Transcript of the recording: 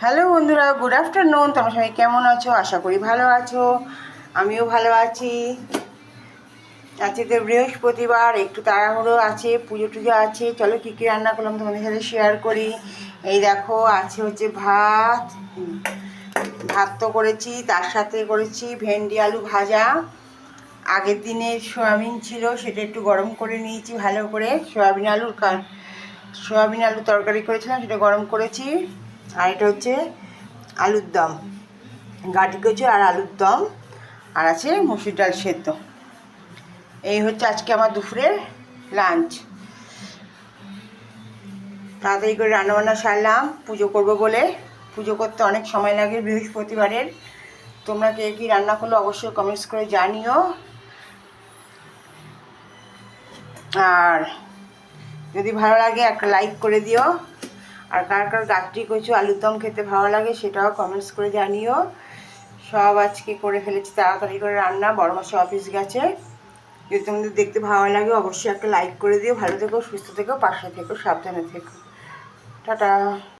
Hello বন্ধুরা, good afternoon. তোমরা সবাই কেমন আছো? আশা করি ভালো আছো, আমিও ভালো আছি। আজকে তো বৃহস্পতিবার, একটু তাড়াহুড়ো আছে, পুজো টুজো আছে। চলো কী কী রান্না করলাম তোমাদের সাথে শেয়ার করি। এই দেখো, আছে হচ্ছে ভাত। ভাত তো করেছি, তার সাথে করেছি ভেন্ডি আলু ভাজা। আগের দিনের সয়াবিন ছিল, সেটা একটু গরম করে নিয়েছি ভালো করে। সয়াবিন আলু তরকারি করেছিলাম, সেটা গরম করেছি। আর এটা হচ্ছে আলুর দম, গাটি কচু আর আলুর দম। আর আছে মুসুর ডাল সেদ্ধ। এই হচ্ছে আজকে আমার দুপুরের লাঞ্চ। তাড়াতাড়ি করে রান্নাবান্না সারলাম, পুজো করবো বলে। পুজো করতে অনেক সময় লাগে বৃহস্পতিবারের। তোমরা কে কী রান্না করলো অবশ্যই কমেন্টস করে জানিও। আর যদি ভালো লাগে একটা লাইক করে দিও। আর কার কার গাটি কচু আলুর দম খেতে ভালো লাগে সেটাও কমেন্টস করে জানিও। সব আজকে করে ফেলেছি তাড়াতাড়ি করে রান্না। বড় মাসে অফিস গেছে। যদি তোমাদের দেখতে ভালো লাগে অবশ্যই একটা লাইক করে দিও। ভালো থেকো, সুস্থ থেকো, পাশে থেকো, সাবধানে থেকো। টাটা।